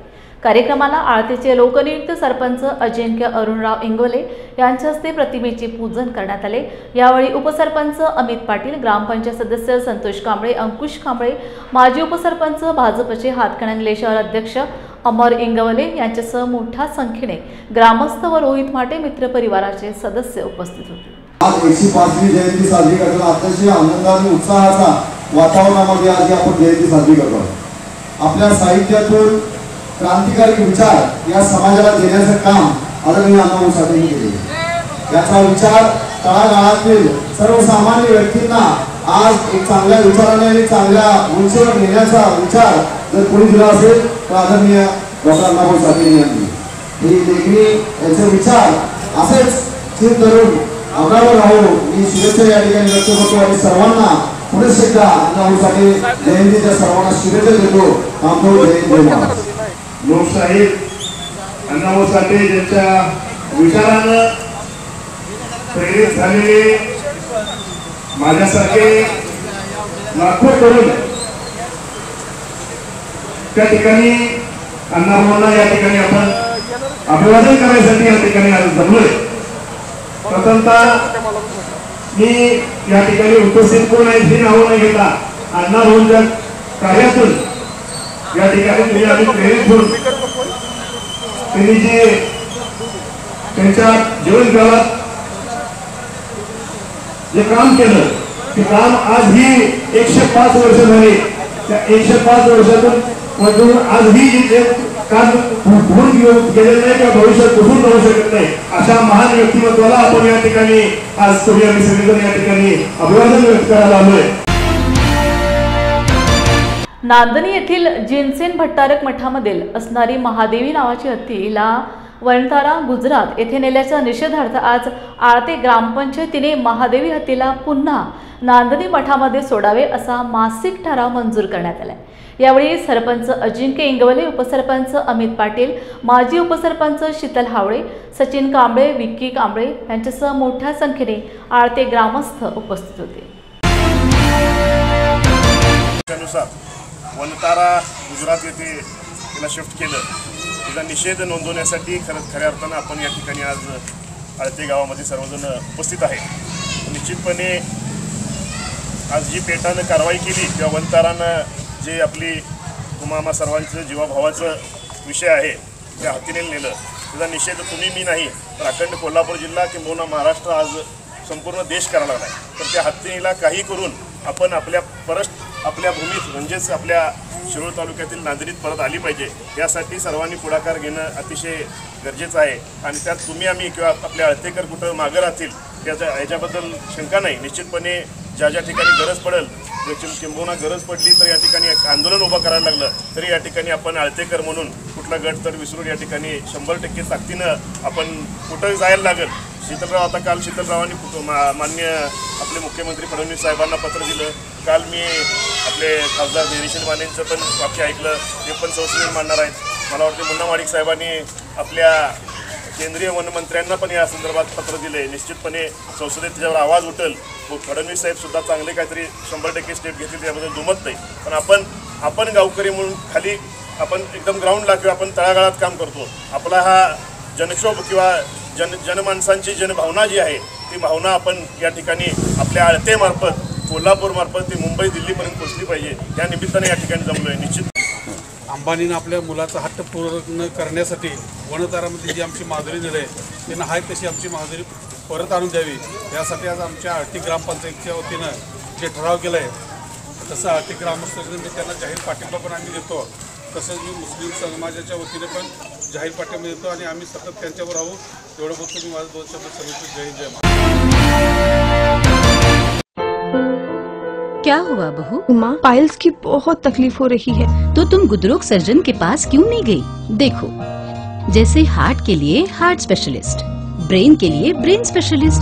कार्यक्रमाला आळतेचे लोकनियुक्त सरपंच अजिंक्य अरुणराव इंगोले यांच्या हस्ते प्रतिमेचे पूजन करण्यात आले. यावेळी उपसरपंच अमित पाटील, ग्रामपंचायत सदस्य संतोष कांबळे, अंकुश कांबळे, माजी उपसरपंच, भाजपचे हातकणंगले शहर अध्यक्ष अमर इंगवले यांच्यासह मोठ्या संख्येने ग्रामस्थ व रोहित माटे मित्र परिवाराचे सदस्य उपस्थित होते. आज 105वी जयंती साजरी करताना अतिशय आनंद आणि उत्साहाचा वातावरणामध्ये आज आपण जयंती साजरी करतो. आपल्या साहित्यातून क्रांतिकारी विचार या समाजाला देण्याचं काम आदरणीय अण्णाभाऊ साठेंनी केले. याचा विचार तळागाळातील सर्वसामान्य व्यक्तींना आज एक चांगल्या विचाराने आणि चांगल्या उंचीवर नेण्याचा विचार जर कोणी दिला असेल तर आदरणीय डॉक्टर अण्णाभाऊ साठे यांनी. ही लेखणी याचे विचार असेच स्थिर धरून अमरावर राहू मी शुभेच्छा या ठिकाणी व्यक्त करतो आणि सर्वांना पुढे एकदा अण्णाभाऊ साठे जयंतीच्या सर्वांना शुभेच्छा देतो. आमचं जयंती लोकशाहीर अण्णाभाऊ साठे ज्यांच्या विचारानं प्रेरित झालेले माझ्यासारखे लाखो तरुण त्या ठिकाणी अण्णाभाऊंना या ठिकाणी आपण अभिवादन करण्यासाठी या ठिकाणी आज जमलोय. प्रथमतः मी या ठिकाणी उपस्थित कोण आहे ही नावं न घेता अण्णाभाऊंच्या कार्यातून या ठिकाणी तुम्ही आम्ही प्रेरित होऊन त्यांनी जे त्यांच्या जीवनकाळात जे काम केलं ते काम आज ही 105 वर्ष झाली. त्या 105 वर्षातून मधून आजही जे काम भूल गेलेलं नाही किंवा भविष्यात कुठून जाऊ शकत नाही अशा महान व्यक्तिमत्वाला आपण या ठिकाणी आज तुम्ही आम्ही सगळेजण या ठिकाणी अभिवादन व्यक्त करायला आलोय. नांदणी येथील जिनसेन भट्टारक मठामधील असणारी महादेवी नावाची हत्तीला वणतारा गुजरात येथे नेल्याच्या निषेधार्थ आज आळते ग्रामपंचायतीने महादेवी हत्तीला पुन्हा नांदणी मठामध्ये सोडावे असा मासिक ठराव मंजूर करण्यात आला. यावेळी सरपंच अजिंक्य इंगवले, उपसरपंच अमित पाटील, माजी उपसरपंच शीतल हावळे, सचिन कांबळे, विक्की कांबळे यांच्यासह मोठ्या संख्येने आळते ग्रामस्थ उपस्थित होते. वणतारा गुजरात येथे तिला शिफ्ट केलं, तिचा निषेध नोंदवण्यासाठी खऱ्या अर्थानं आपण या ठिकाणी आज आळते गावामध्ये सर्वजण उपस्थित आहे. निश्चितपणे आज जी पेटानं कारवाई केली किंवा वणतारानं जे आपली तुम्हा आम्हा सर्वांचं जीवाभावाचं विषय आहे त्या हातीने नेलं, त्याचा निषेध तुम्ही मी नाही तर अखंड कोल्हापूर जिल्हा किंबहुना महाराष्ट्र आज संपूर्ण देश करायला लागला आहे. तर त्या हत्तीला काही करून आपण आपल्या भूमीत म्हणजेच आपल्या शिरोळ तालुक्यातील नांदरीत परत आली पाहिजे. यासाठी सर्वांनी पुढाकार घेणं अतिशय गरजेचं आहे आणि त्यात तुम्ही आम्ही किंवा आपल्या अळतेकर कुठं मागं राहतील याच्याबद्दल शंका नाही. निश्चितपणे ज्या ठिकाणी गरज पडेल किंबहुना गरज पडली तर या ठिकाणी आंदोलन उभं करायला लागलं तरी या ठिकाणी आपण अळतेकर म्हणून कुठला गट तर विसरून या ठिकाणी 100% ताकदीनं आपण कुठं जायला लागेल. शीतलराव आता काल शीतलरावांनी मान्य आपले मुख्यमंत्री फडणवीस साहेबांना पत्र दिलं. काल मी आपले खासदार धैर्यशील मानेंचं पण वाक्य ऐकलं, ते पण संसदेत मांडणार आहेत. मला वाटते मुन्ना माडिक साहेबांनी आपल्या केंद्रीय वनमंत्र्यांना पण या संदर्भात पत्र दिले. निश्चितपणे संसदेत त्याच्यावर आवाज उठेल. फडणवीस साहेबसुद्धा चांगले काहीतरी 100% स्टेप घेतली त्याबद्दल दुमत नाही. पण आपण गावकरी म्हणून खाली आपण एकदम ग्राउंडला किंवा आपण तळागाळात काम करतो. आपला हा जनक्षोभ किंवा जनमानसांची जनभावना जी आहे ती भावना आपण या ठिकाणी आपल्या अळतेमार्फत कोल्हापूरमार्फत ती मुंबई दिल्लीपर्यंत पोचली पाहिजे. या निमित्ताने या ठिकाणी जमलो आहे. निश्चित अंबानीनं आपल्या मुलाचा हट्ट पूर्ण करण्यासाठी वनतारामध्ये जी आमची माधुरी दिली आहे त्यांना हाय तशी आमची माधुरी परत आणून द्यावी यासाठी आज आमच्या आर्थिक ग्रामपंचायतीच्या वतीनं जे ठराव केलं आहे तसं आर्थिक ग्रामस्थांनी त्यांना जाहीर पाठिंबा पण आम्ही देतो. तसंच मी मुस्लिम समाजाच्या वतीने पण जाहीर पाठिंबा देतो आणि आम्ही सतत त्यांच्यावर राहू. एवढं बोलतो मी माझं 2 शब्द सर्विस. जय जय महाराज. क्या हुआ बहू? माँ, पाइल्स की बहुत तकलीफ हो रही है। तो तुम गुदरोग सर्जन के पास क्यों नहीं गई? देखो, जैसे हार्ट के लिए हार्ट स्पेशलिस्ट, ब्रेन के लिए ब्रेन स्पेशलिस्ट,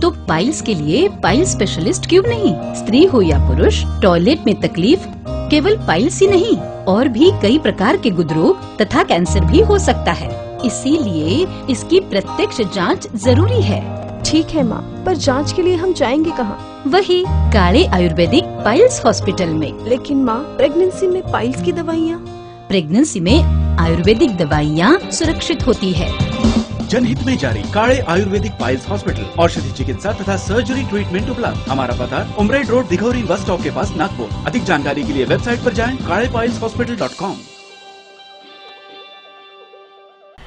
तो पाइल्स के लिए पाइल्स स्पेशलिस्ट क्यों नहीं? स्त्री हो या पुरुष, टॉयलेट में तकलीफ केवल पाइल्स ही नहीं और भी कई प्रकार के गुदरोग तथा कैंसर भी हो सकता है। इसीलिए इसकी प्रत्यक्ष जांच जरूरी है। ठीक है माँ, पर जांच के लिए हम जाएंगे कहाँ? वही काले आयुर्वेदिक पाइल्स हॉस्पिटल में। लेकिन माँ, प्रेगनेंसी में पाइल्स की दवाइयाँ? प्रेगनेंसी में आयुर्वेदिक दवाइयाँ सुरक्षित होती है। जनहित में जारी काले आयुर्वेदिक पाइल्स हॉस्पिटल, औषधि चिकित्सा तथा सर्जरी ट्रीटमेंट उपलब्ध। हमारा पता उमरेड रोड, दिघौरी बस स्टॉप के पास, नागपुर। अधिक जानकारी के लिए वेबसाइट पर जाएं kalepailshospital.com।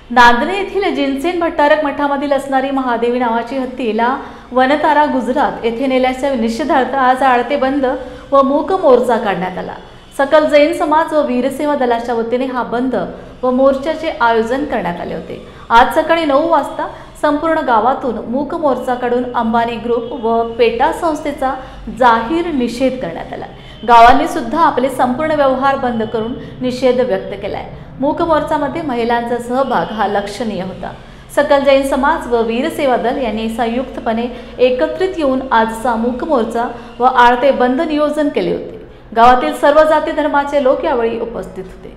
नांदणे येथील जिनसेन भट्टारक मठामधील असणारी महादेवी नावाची हत्तीला वनतारा गुजरात येथे नेल्याच्या निषेधार्थ आज आळते बंद व मूक मोर्चा काढण्यात आला। सकल जैन समाज व वीरसेवा दलाच्या वतीने हा बंद व मोर्चाचे आयोजन करण्यात आले होते। आज सकाळी 9 वाजता संपूर्ण गावातून मूक मोर्चा काढून अंबानी ग्रुप व पेटा संस्थेचा जाहीर निषेध करण्यात आला। गावांनी सुद्धा आपले संपूर्ण व्यवहार बंद करून निषेध व्यक्त केलाय। मूक मोर्चामध्ये महिलांचा सहभाग हा लक्षणीय होता। सकल जैन समाज व वीरसेवा दल यांनी संयुक्तपणे एकत्रित येऊन आजचा मूक मोर्चा व आळते बंद नियोजन केले होते। गावातील सर्व जाती धर्माचे लोक यावेळी उपस्थित होते।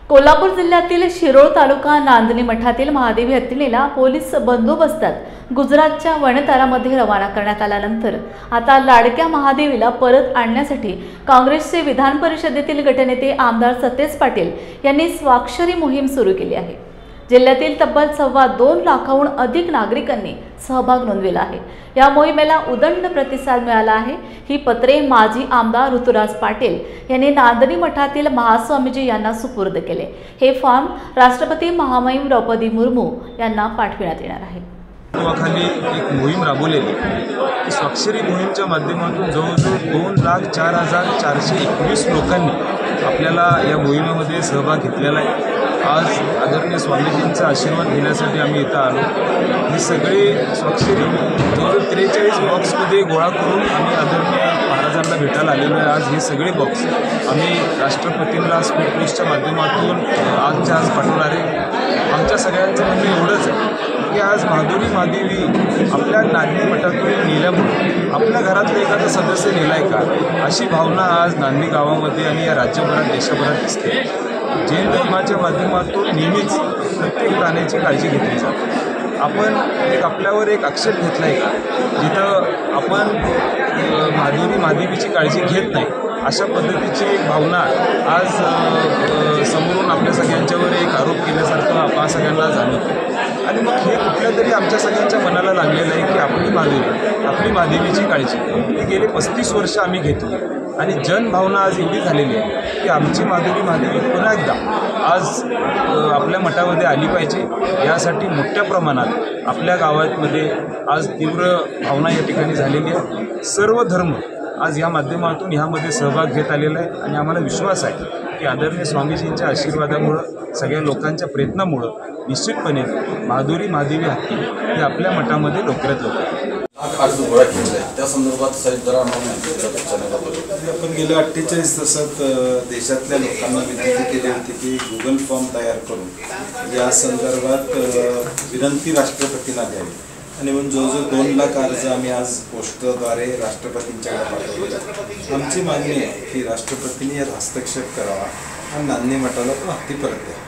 कोल्हापूर जिल्ह्यातील शिरोळ तालुका नांदणी मठातील महादेवी हत्तीला पोलीस बंदोबस्तात गुजरातच्या वनतारामध्ये रवाना करण्यात आल्यानंतर आता लाडक्या महादेवीला परत आणण्यासाठी काँग्रेसचे विधान परिषदेतील गटनेते आमदार सतेज पाटील यांनी स्वाक्षरी मोहीम सुरू केली आहे। जिल्ह्यातील तब्बल 2.25 लाखाहून अधिक नागरिकांनी सहभाग नोंदविला आहे। या मोहिमेला उदंड प्रतिसाद मिळाला आहे। ही पत्रे माजी आमदार ऋतुराज पाटील यांनी नांदणी मठातील महास्वामीजी यांना सुपूर्द केले। हे फॉर्म राष्ट्रपती महामहिम द्रौपदी मुर्मू यांना पाठविण्यात येणार आहे। खाली एक मोहीम राबवलेली स्वाक्षरी मोहीमच्या माध्यमातून जवळजवळ 2,04,421 लोकांनी आपल्याला या मोहिमेमध्ये सहभाग घेतलेला आहे। आज आदरणीय स्वामीजींचा आशीर्वाद घेण्यासाठी आम्ही इथं आलो। ही सगळी स्वाक्षरी जवळजवळ 43 बॉक्समध्ये गोळा करून आम्ही आदरणीय महाराजांना भेटायला आलेलो आहे। आज हे सगळे बॉक्स आम्ही राष्ट्रपतींना स्पीड पोस्टच्या माध्यमातून आज पाठवणार आहे। आमच्या सगळ्यांचं म्हणणं एवढंच आहे की आज महादेवी आपल्या नांदणी मठातून नेल्यामुळे आपल्या घरातलं एखादा सदस्य नेलाय का अशी भावना आज नांदणी गावामध्ये आणि या राज्यभरात देशभरात दिसते। जैन धर्माच्या माध्यमातून नेहमीच प्रत्येक प्राण्याची काळजी घेतली जाते। आपण आपल्यावर एक आक्षेप घेतला आहे का जिथं आपण महादेवीची काळजी घेत नाही अशा पद्धतीची एक भावना आज समोरून आपल्या सगळ्यांच्यावर एक आरोप केल्यासारखं आपण सगळ्यांना जाणवतो आणि मग हे कुठल्या तरी आमच्या सगळ्यांच्या मनाला लागलेलं आहे की आपली महादेवीची काळजी ही गेले 35 वर्ष आम्ही घेतली आणि जनभावना आज एवढी झालेली आहे की आमची महादेवी पुन्हा एकदा आज आपल्या मठामध्ये आली पाहिजे। यासाठी मोठ्या प्रमाणात आपल्या गावामध्ये आज तीव्र भावना या ठिकाणी झालेली आहे। सर्व धर्म आज या माध्यमातून ह्यामध्ये सहभाग घेत आलेला आहे आणि आम्हाला विश्वास आहे की आदरणीय स्वामीजींच्या आशीर्वादामुळं सगळ्या लोकांच्या प्रयत्नामुळं निश्चितपणे महादेवी हत्ती ही आपल्या मठामध्ये लवकरात लवकर आज गोळा केलेला आहे त्या संदर्भात साहेब जरा आपण गेल्या 48 तासात देशातल्या लोकांना विनंती केली होती की गुगल फॉर्म तयार करून या संदर्भात विनंती राष्ट्रपतींना द्यावी आणि म्हणून जवळजवळ 2 लाख अर्ज आम्ही आज पोस्टद्वारे राष्ट्रपतींच्याकडे पाठवले। आमची मागणी आहे की राष्ट्रपतींनी यात हस्तक्षेप करावा आणि नांदणी मठाला तो हत्ती परत द्यावा।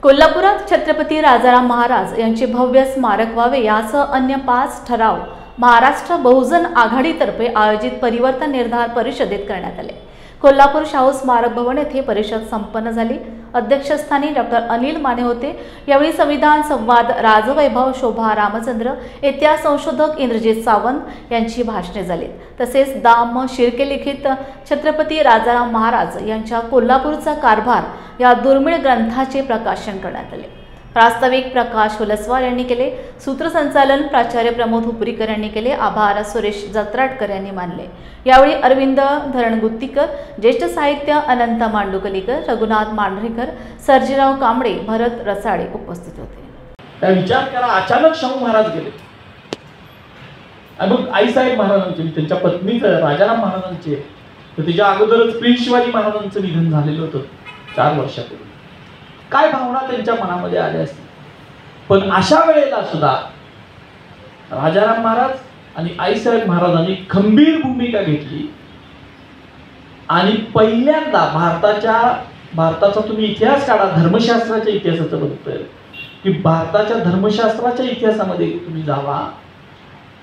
कोल्हापुरात छत्रपती राजाराम महाराज यांचे भव्य स्मारक व्हावे यासह अन्य 5 ठराव महाराष्ट्र बहुजन आघाडीतर्फे आयोजित परिवर्तन निर्धार परिषदेत करण्यात आले। कोल्हापूर शाहू स्मारक भवन येथे परिषद संपन्न झाली। अध्यक्षस्थानी डॉक्टर अनिल माने होते। यावेळी संविधान संवाद, राजवैभव, शोभा रामचंद्र, इतिहास संशोधक इंद्रजित सावंत यांची भाषणे झाली। तसेच दाम शिर्के लिखित छत्रपती राजाराम महाराज यांच्या कोल्हापूरचा कारभार या दुर्मिळ ग्रंथाचे प्रकाशन करण्यात आले। प्रास्ताविक प्रकाश हुलसवार यांनी केले। सूत्रसंचालन प्राचार्य प्रमोद हुपरीकर यांनी केले। आभार सुरेश जत्राटकर यांनी मानले। यावेळी अरविंद धरणगुत्तीकर, ज्येष्ठ साहित्य अनंत मांडुकलीकर, रघुनाथ मांढरेकर, सर्जीराव कांबळे, भरत रसाळे उपस्थित होते। विचार करा, अचानक शाहू महाराज गेले आणि मग आईसाहेब महाराजांचे, त्यांच्या पत्नीचं राजाराम महाराजांचे, तर त्याच्या अगोदरच प्रिन्स शिवाजी महाराजांचं निधन झालेलं होतं 4 वर्षापूर्वी। काय भावना त्यांच्या मनामध्ये आल्या असतील, पण अशा वेळेला सुद्धा राजाराम महाराज आणि आईसाहेब महाराजांनी खंबीर भूमिका घेतली आणि पहिल्यांदा भारताचा तुम्ही इतिहास काढा, धर्मशास्त्राच्या इतिहासाचं बघतोय की भारताच्या धर्मशास्त्राच्या इतिहासामध्ये तुम्ही जावा,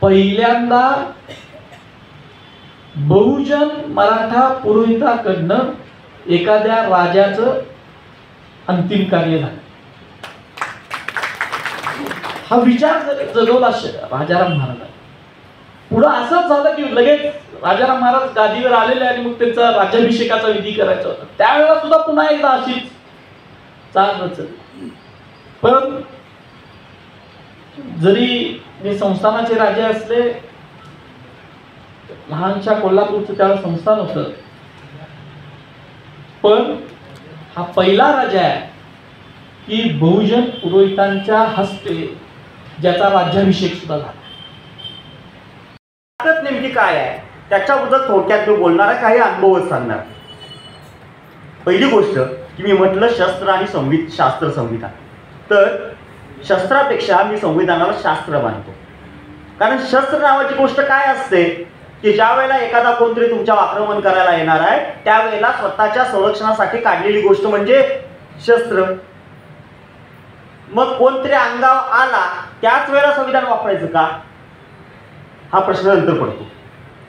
पहिल्यांदा बहुजन मराठा पुरोहिताकडनं एखाद्या राजाचं अंतिम कार्य झालं। हा विचार जगवला राजाराम महाराजांनी। पुढं असंच झालं की लगेच राजाराम महाराज गादीवर आलेले आणि मग त्यांचा राज्याभिषेकाचा विधी करायचा होता। त्यावेळेला सुद्धा पुन्हा एकदा अशीच चाल रचली। पण जरी हे संस्थानाचे राजे असले, लहानशा कोल्हापूरचं त्यावेळेला संस्थान होतं, पण हा पहिला राजा आहे की बहुजन पुरोहितांच्या हस्ते ज्याचा राज्याभिषेक सुद्धा झाला। नेमकी काय आहे त्याच्याबद्दल थोडक्यात मी बोलणार आहे, काही अनुभव सांगणार। पहिली गोष्ट की मी म्हटलं शस्त्र आणि शास्त्र संविधान, तर शस्त्रापेक्षा मी संविधानाला शास्त्र मानतो। कारण शस्त्र नावाची गोष्ट काय असते की ज्या वेळेला एखादा कोणतरी तुमच्यावर आक्रमण करायला येणार आहे त्यावेळेला स्वतःच्या संरक्षणासाठी काढलेली गोष्ट म्हणजे शस्त्र। मग कोणतरी अंगावर आला त्याच वेळेला संविधान वापरायचं का, हा प्रश्न नंतर पडतो।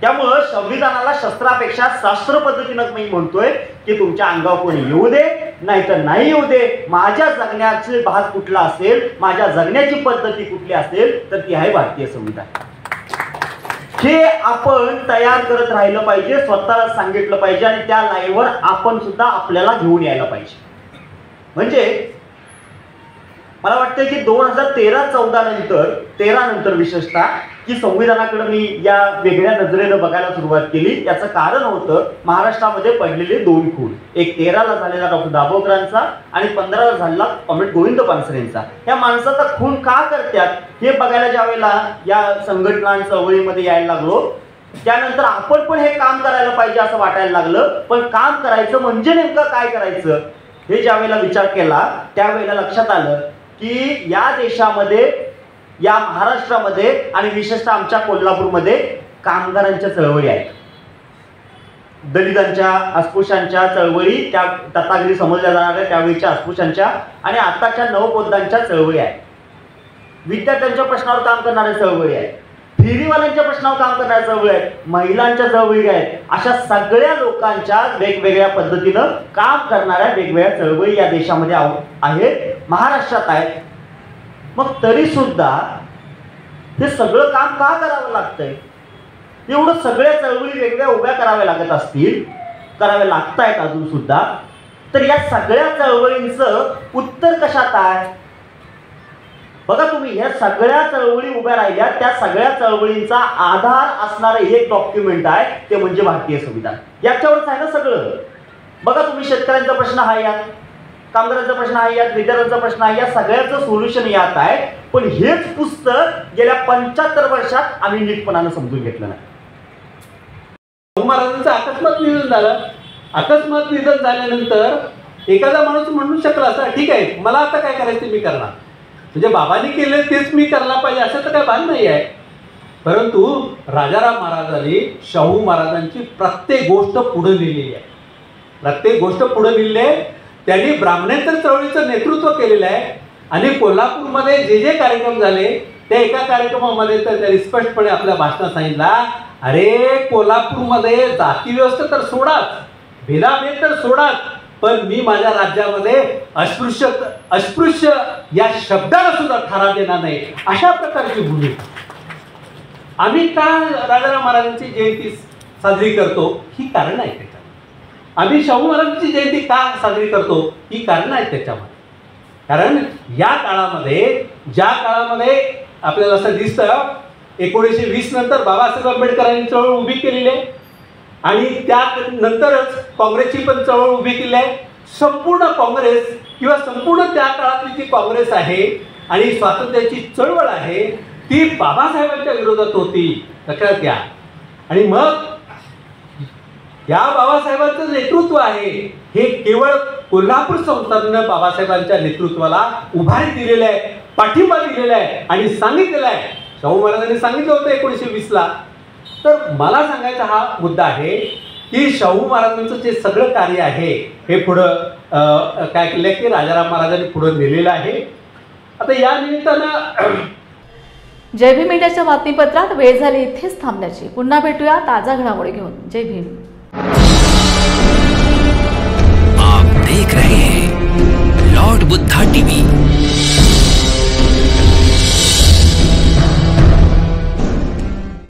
त्यामुळं संविधानाला शस्त्रापेक्षा शास्त्र पद्धतीनं मी म्हणतोय की तुमच्या अंगावर कोणी येऊ दे नाहीतर नाही येऊ दे, माझ्या जगण्याचे भाग कुठला असेल, माझ्या जगण्याची पद्धती कुठली असेल तर ती आहे भारतीय संविधान। हे आपण तयार करत राहिलं पाहिजे, स्वतःला सांगितलं पाहिजे आणि त्या लाईनवर आपण सुद्धा आपल्याला घेऊन यायला पाहिजे। म्हणजे मला वाटतं की 2013-14 नंतर विशेषतः की संविधानाकडे मी या वेगळ्या नजरेनं बघायला सुरुवात केली। याचं कारण होतं महाराष्ट्रामध्ये पडलेले 2 खून, एक 13ला झालेला डॉक्टर दाभोळकरांचा आणि 15ला झालेला कॉम्रेड गोविंद पानसरेंचा। या माणसाचा खून का करतात हे बघायला ज्यावेळेला या संघटना चळवळीमध्ये यायला लागलो त्यानंतर आपण पण हे काम करायला पाहिजे असं वाटायला लागलं। पण काम करायचं म्हणजे नेमकं काय करायचं हे ज्यावेळेला विचार केला त्यावेळेला लक्षात आलं की या देशामध्ये, या महाराष्ट्रामध्ये आणि विशेषतः आमच्या कोल्हापूरमध्ये कामगारांच्या चळवळी आहेत, दलितांच्या, अस्पृश्यांच्या चळवळी, त्या तथागरी समजल्या जाणाऱ्या त्यावेळीच्या अस्पृश्यांच्या आणि आताच्या नवबौद्धांच्या चळवळी आहेत, विद्यार्थ्यांच्या प्रश्नावर काम करणाऱ्या चळवळी आहेत, फेरीवाल्यांच्या प्रश्नावर काम करणाऱ्या चळवळी आहेत, महिलांच्या चळवळी आहेत, अशा सगळ्या लोकांच्या वेगवेगळ्या पद्धतीनं काम करणाऱ्या वेगवेगळ्या चळवळी या देशामध्ये आहेत, महाराष्ट्रात आहेत. मग तरी सुद्धा हे सगळं काम का करावं लागतंय? एवढं सगळ्या चळवळी वेगवेगळ्या उभ्या कराव्या लागत असतील, कराव्या लागतायत अजून सुद्धा, तर या सगळ्या चळवळींचं उत्तर कशात आहे? बघा तुम्ही, या सगळ्या चळवळी उभ्या राहिल्या, त्या सगळ्या चळवळींचा आधार असणारं एक डॉक्युमेंट आहे, ते म्हणजे भारतीय संविधान. याच्यावरच आहे ना सगळं. बघा तुम्ही, शेतकऱ्यांचा प्रश्न हा यात, कामगारांचा प्रश्न आहे यात, विद्यार्थ्यांचा प्रश्न आहे, या सगळ्याचं सोल्युशन यात आहे. पण हेच पुस्तक गेल्या 75 वर्षात आम्ही नीटपणानं समजून घेतलं नाही. शाहू महाराजांचं अकस्मात निधन झालं. अकस्मात निधन झाल्यानंतर एखादा माणूस म्हणू शकला असता, ठीक आहे, मला आता काय करायचं मी करणार, म्हणजे बाबांनी केलं तेच मी करायला पाहिजे असं तर काय भान नाही आहे. परंतु राजाराम महाराजांनी शाहू महाराजांची प्रत्येक गोष्ट पुढे लिहिलेली आहे. प्रत्येक गोष्ट पुढे लिहिली आहे. त्यांनी ब्राह्मणेतर चळवळीचं नेतृत्व केलेलं आहे. आणि कोल्हापूरमध्ये जे जे कार्यक्रम झाले त्या एका कार्यक्रमामध्ये तर त्यांनी स्पष्टपणे आपल्या भाषणात सांगितला, अरे कोल्हापूरमध्ये जाती व्यवस्था तर सोडाच, भेदाभेद तर सोडाच, पण मी माझ्या राज्यामध्ये अस्पृश्य या शब्दाला सुद्धा थारा देणार नाही, अशा प्रकारची भूमिका. आम्ही का राजाराम महाराजांची जयंती साजरी करतो? ही कारण आहे त्याच्यात. आम्ही शाहू महाराजांची जयंती का साजरी करतो? ही कारण आहेत त्याच्यामध्ये. कारण या काळामध्ये, ज्या काळामध्ये आपल्याला असं दिसतं 1920 नंतर बाबासाहेब आंबेडकरांनी चळवळ उभी केलेली आहे आणि त्यानंतरच काँग्रेसची पण चळवळ उभी केली आहे. संपूर्ण काँग्रेस किंवा संपूर्ण त्या काळातली जी काँग्रेस आहे आणि स्वातंत्र्याची चळवळ आहे ती बाबासाहेबांच्या विरोधात होती, लक्षात घ्या. आणि मग या बाबासाहेबांचं नेतृत्व आहे हे केवळ कोल्हापूर संस्थानानं बाबासाहेबांच्या नेतृत्वाला उभारी दिलेलं आहे, पाठिंबा दिलेला आहे आणि सांगितलेलं आहे. शाहू महाराजांनी सांगितलं होतं 1920ला. तर मला सांगायचा हा मुद्दा आहे की शाहू महाराजांचं जे सगळं कार्य आहे हे पुढं काय केलं की राजाराम महाराजांनी पुढं नेलेलं आहे. आता या निमित्तानं जय भीम मीडियाच्या बातमीपत्रात वेळ झाली इथेच थांबण्याची. पुन्हा भेटूया ताजा घडामोडी घेऊन. जय भीम. आप देख रहे हैं लॉर्ड बुद्धा टीवी.